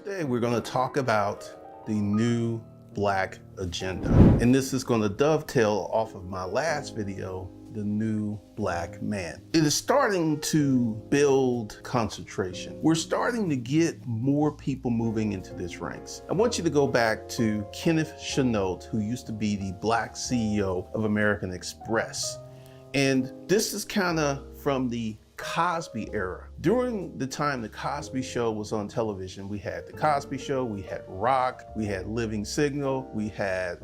Today we're going to talk about the new Black agenda. And this is going to dovetail off of my last video, the new Black man. It is starting to build concentration. We're starting to get more people moving into this ranks. I want you to go back to Kenneth Chenault, who used to be the Black CEO of American Express. And this is kind of from the Cosby era. During the time the Cosby Show was on television, we had the Cosby Show, we had Rock, we had Living Signal, we had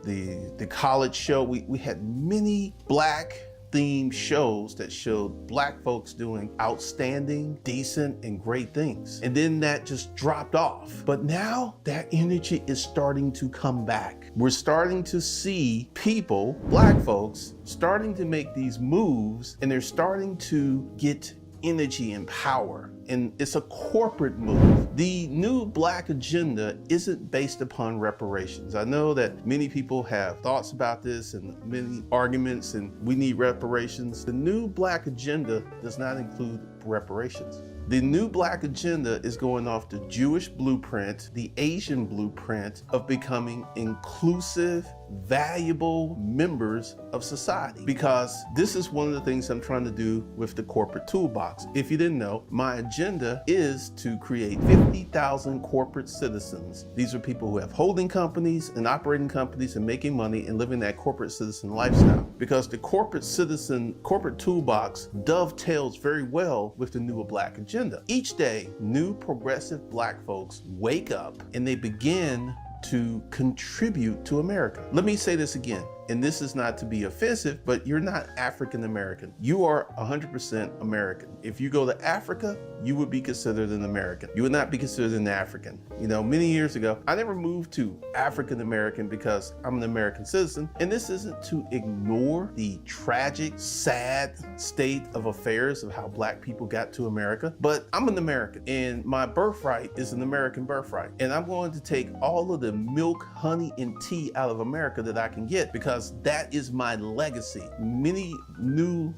the College Show. We had many Black themed shows that showed Black folks doing outstanding, decent, and great things. And then that just dropped off. But now that energy is starting to come back. We're starting to see people, Black folks, starting to make these moves, and they're starting to get energy and power. And it's a corporate move. The new Black agenda isn't based upon reparations. I know that many people have thoughts about this and many arguments, and we need reparations. The new Black agenda does not include reparations. The new Black agenda is going off the Jewish blueprint, the Asian blueprint of becoming inclusive, valuable members of society. Because this is one of the things I'm trying to do with the corporate toolbox. If you didn't know, my agenda is to create 50,000 corporate citizens. These are people who have holding companies and operating companies and making money and living that corporate citizen lifestyle. Because the corporate toolbox dovetails very well with the new Black agenda. Each day, new progressive Black folks wake up and they begin to contribute to America. Let me say this again, and this is not to be offensive, but you're not African American. You are 100% American. If you go to Africa, you would be considered an American. You would not be considered an African. You know, many years ago, I never moved to African American because I'm an American citizen. And this isn't to ignore the tragic, sad state of affairs of how Black people got to America, but I'm an American and my birthright is an American birthright. And I'm going to take all of the milk, honey, and tea out of America that I can get, because that is my legacy. Many new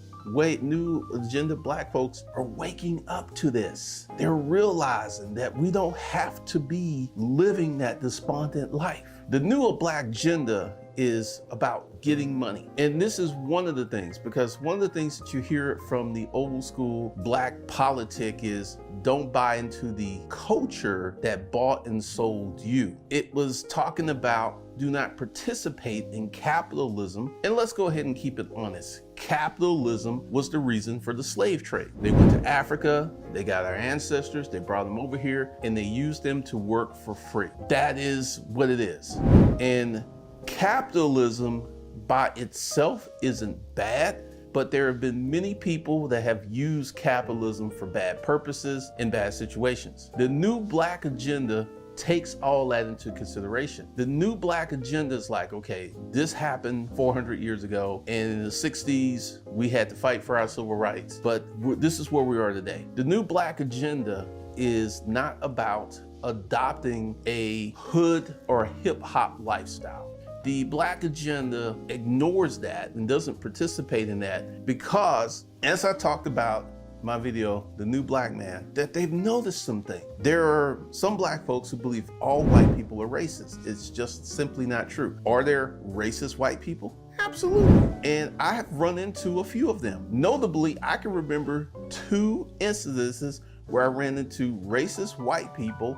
agenda Black folks are waking up to this. They're realizing that we don't have to be living that despondent life. The new Black agenda is about getting money. And this is one of the things, because one of the things that you hear from the old school Black politic is don't buy into the culture that bought and sold you. It was talking about do not participate in capitalism. And let's go ahead and keep it honest. Capitalism was the reason for the slave trade. They went to Africa, they got our ancestors, they brought them over here, and they used them to work for free. That is what it is. And capitalism by itself isn't bad, but there have been many people that have used capitalism for bad purposes in bad situations. The new Black agenda takes all that into consideration. The new Black agenda is like, okay, this happened 400 years ago, and in the 60s, we had to fight for our civil rights, but this is where we are today. The new Black agenda is not about adopting a hood or hip hop lifestyle. The Black agenda ignores that and doesn't participate in that because, as I talked about my video, The New Black Man, that they've noticed something. There are some Black folks who believe all white people are racist. It's just simply not true. Are there racist white people? Absolutely. And I have run into a few of them. Notably, I can remember 2 incidences where I ran into racist white people,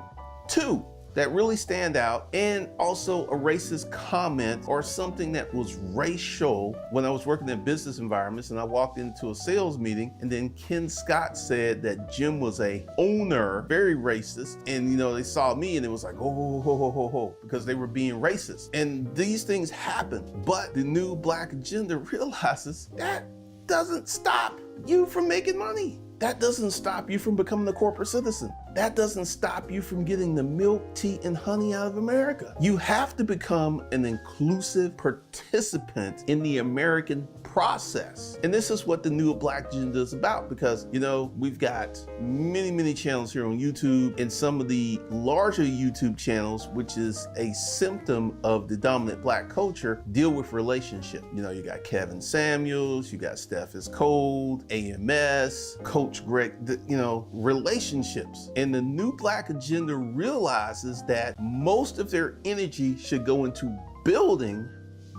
2 that really stand out, and also a racist comment or something that was racial when I was working in business environments and I walked into a sales meeting, and then Ken Scott said that Jim was a owner, very racist, and you know, they saw me and it was like, oh, ho, ho, ho, ho, because they were being racist. And these things happen, but the new Black agenda realizes that doesn't stop you from making money. That doesn't stop you from becoming a corporate citizen. That doesn't stop you from getting the milk, tea, and honey out of America. You have to become an inclusive participant in the American process. And this is what the new Black agenda is about, because, you know, we've got many channels here on YouTube, and some of the larger YouTube channels, which is a symptom of the dominant Black culture, deal with relationship. You know, you got Kevin Samuels, you got Steph is Cold, AMS, Coach Greg, you know, relationships. And the new Black agenda realizes that most of their energy should go into building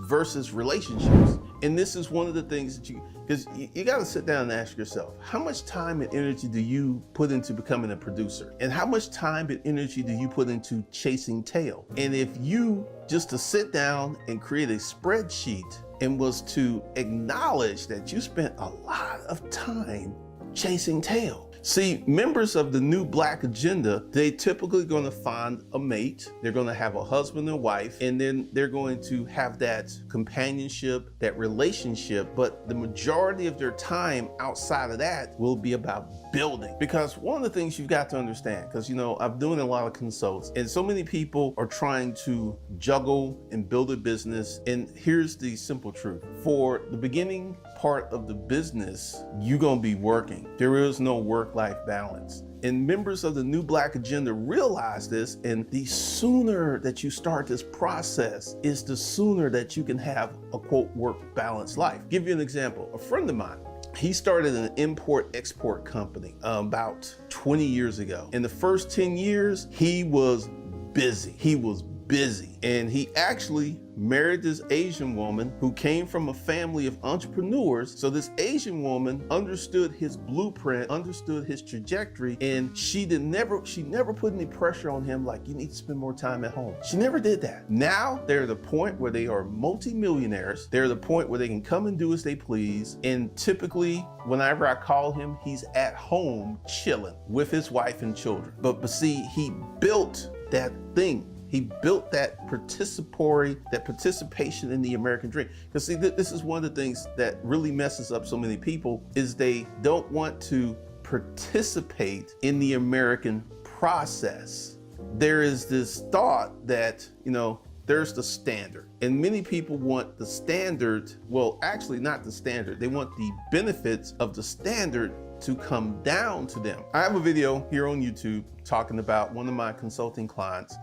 versus relationships. And this is one of the things that because you got to sit down and ask yourself, how much time and energy do you put into becoming a producer? And how much time and energy do you put into chasing tail? And if you just to sit down and create a spreadsheet and was to acknowledge that you spent a lot of time chasing tail. See, members of the new Black agenda, they typically going to find a mate. They're going to have a husband and wife, and then they're going to have that companionship, that relationship. But the majority of their time outside of that will be about building. Because one of the things you've got to understand, because I'm doing a lot of consults, and so many people are trying to juggle and build a business. And here's the simple truth. For the beginning part of the business, you're going to be working. There is no work-life balance. And members of the new Black agenda realize this, and the sooner that you start this process is the sooner that you can have a quote work balance life. Give you an example. A friend of mine, he started an import-export company about 20 years ago. In the first 10 years, he was busy. And he actually married this Asian woman who came from a family of entrepreneurs. So this Asian woman understood his blueprint, understood his trajectory, and she never put any pressure on him like, you need to spend more time at home. She never did that. Now they're at the point where they are multimillionaires. They're at the point where they can come and do as they please. And typically, whenever I call him, he's at home chilling with his wife and children. But see, he built that thing. He built that participation in the American dream. Because see, this is one of the things that really messes up so many people is they don't want to participate in the American process. There is this thought that, there's the standard. And many people want the standard, well, actually not the standard. They want the benefits of the standard to come down to them. I have a video here on YouTube talking about one of my consulting clients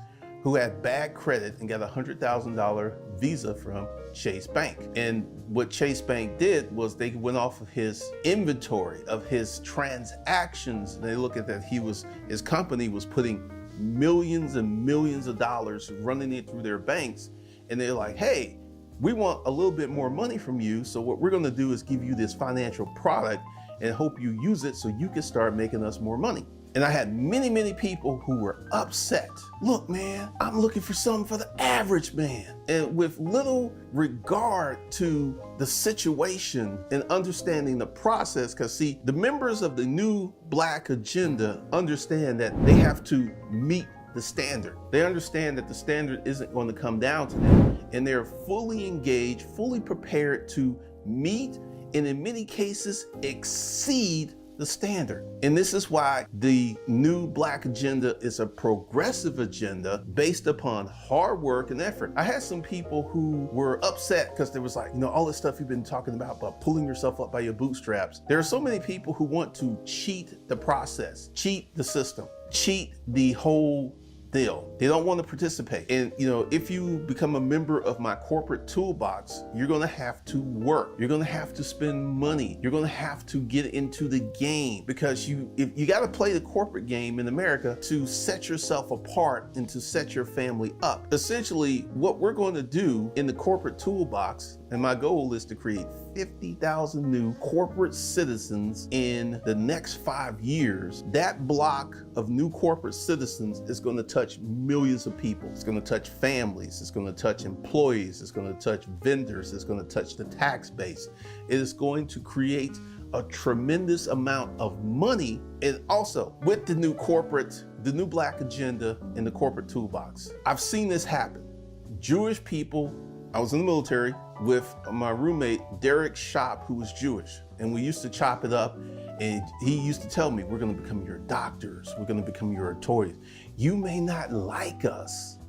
who had bad credit and got a $100,000 visa from Chase Bank. And what Chase Bank did was they went off of his inventory of his transactions. And they look at that his company was putting millions and millions of dollars running it through their banks. And they're like, hey, we want a little bit more money from you. So what we're gonna do is give you this financial product and hope you use it so you can start making us more money. And I had many, many people who were upset. Look, man, I'm looking for something for the average man. And with little regard to the situation and understanding the process, because see, the members of the new Black agenda understand that they have to meet the standard. They understand that the standard isn't going to come down to them. And they're fully engaged, fully prepared to meet, and in many cases, exceed the standard. And this is why the new Black agenda is a progressive agenda based upon hard work and effort. I had some people who were upset because there was like, all this stuff you've been talking about pulling yourself up by your bootstraps. There are so many people who want to cheat the process, cheat the system, cheat the whole deal. They don't want to participate. And if you become a member of my corporate toolbox, you're going to have to work. You're going to have to spend money. You're going to have to get into the game because you got to play the corporate game in America to set yourself apart and to set your family up. Essentially, what we're going to do in the corporate toolbox, and my goal is to create 50,000 new corporate citizens in the next 5 years. That block of new corporate citizens is going to touch millions of people. It's going to touch families. It's going to touch employees. It's going to touch vendors. It's going to touch the tax base. It is going to create a tremendous amount of money. And also with the new Black agenda in the corporate toolbox, I've seen this happen. Jewish people, I was in the military with my roommate, Derek Shop, who was Jewish. And we used to chop it up. And he used to tell me, we're going to become your doctors. We're going to become your authorities. You may not like us,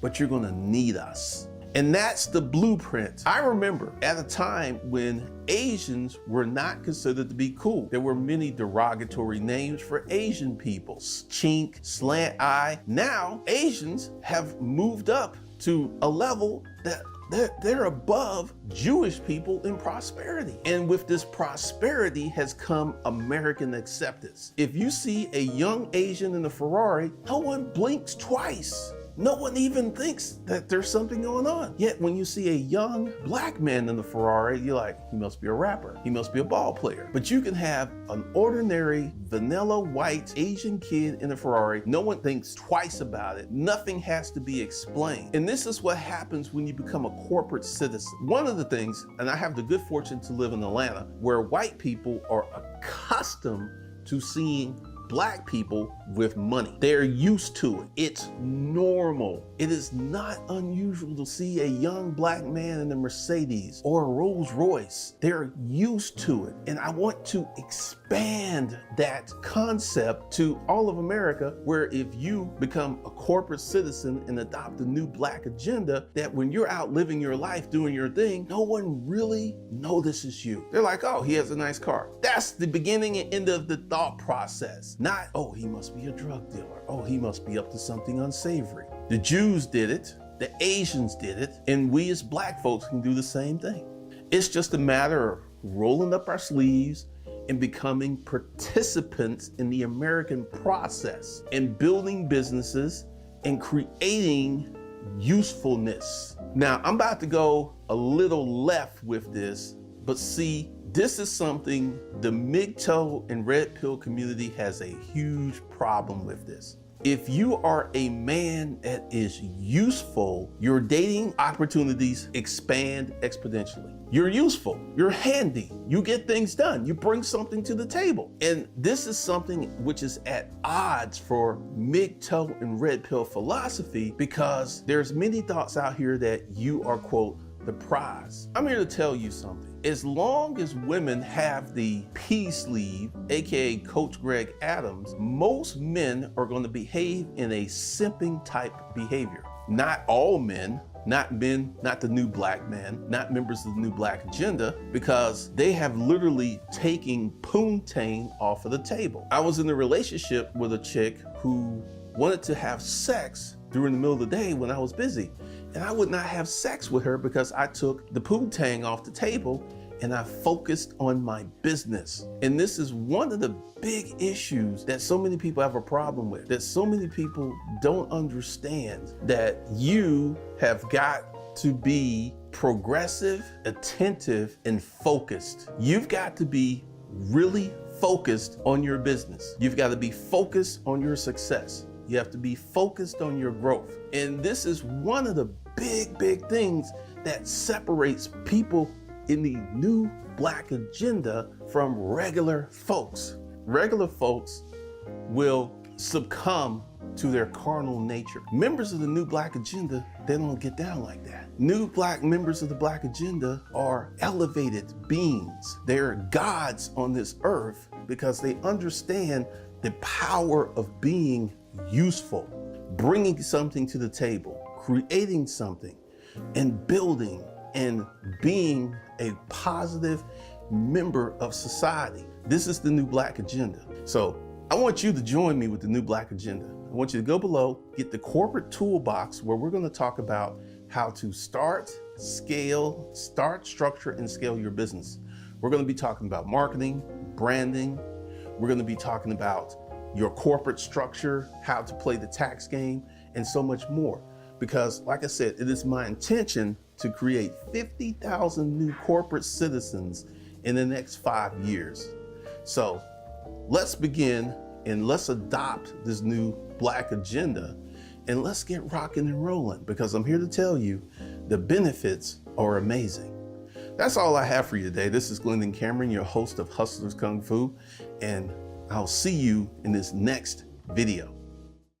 but you're going to need us. And that's the blueprint. I remember at a time when Asians were not considered to be cool. There were many derogatory names for Asian people. Chink, slant eye. Now, Asians have moved up to a level that they're above Jewish people in prosperity. And with this prosperity has come American acceptance. If you see a young Asian in a Ferrari, no one blinks twice. No one even thinks that there's something going on. Yet when you see a young black man in the Ferrari, you're like, he must be a rapper. He must be a ball player. But you can have an ordinary vanilla white Asian kid in a Ferrari. No one thinks twice about it. Nothing has to be explained. And this is what happens when you become a corporate citizen. One of the things, and I have the good fortune to live in Atlanta, where white people are accustomed to seeing black people with money. They're used to it. It's normal. It is not unusual to see a young black man in a Mercedes or a Rolls Royce. They're used to it. And I want to expand that concept to all of America, where if you become a corporate citizen and adopt the new black agenda, that when you're out living your life, doing your thing, no one really notices you. They're like, oh, he has a nice car. That's the beginning and end of the thought process. Not, oh, he must be a drug dealer. Oh, he must be up to something unsavory. The Jews did it, the Asians did it, and we as black folks can do the same thing. It's just a matter of rolling up our sleeves and becoming participants in the American process and building businesses and creating usefulness. Now, I'm about to go a little left with this, but see, this is something the MGTOW and red pill community has a huge problem with this. If you are a man that is useful, your dating opportunities expand exponentially. You're useful, you're handy, you get things done, you bring something to the table. And this is something which is at odds for MGTOW and red pill philosophy, because there's many thoughts out here that you are, quote, the prize. I'm here to tell you something. As long as women have the P sleeve, AKA Coach Greg Adams, most men are going to behave in a simping type behavior. Not all men, not the new black man, not members of the new black agenda, because they have literally taken poontang off of the table. I was in a relationship with a chick who wanted to have sex during the middle of the day when I was busy. And I would not have sex with her because I took the poontang off the table and I focused on my business. And this is one of the big issues that so many people have a problem with, that so many people don't understand, that you have got to be progressive, attentive, and focused. You've got to be really focused on your business. You've got to be focused on your success. You have to be focused on your growth. And this is one of the big things that separates people in the new black agenda from regular folks. Regular folks will succumb to their carnal nature. Members of the new black agenda, they don't get down like that. New black members of the black agenda are elevated beings. They're gods on this earth because they understand the power of being useful, bringing something to the table, creating something, and building and being a positive member of society. This is the new black agenda. So I want you to join me with the new black agenda. I want you to go below, get the corporate toolbox, where we're going to talk about how to start, structure, and scale your business. We're going to be talking about marketing, branding. We're going to be talking about your corporate structure, how to play the tax game, and so much more. Because like I said, it is my intention to create 50,000 new corporate citizens in the next 5 years. So let's begin and let's adopt this new black agenda and let's get rocking and rolling, because I'm here to tell you the benefits are amazing. That's all I have for you today. This is Glendon Cameron, your host of Hustlers Kung Fu, and I'll see you in this next video.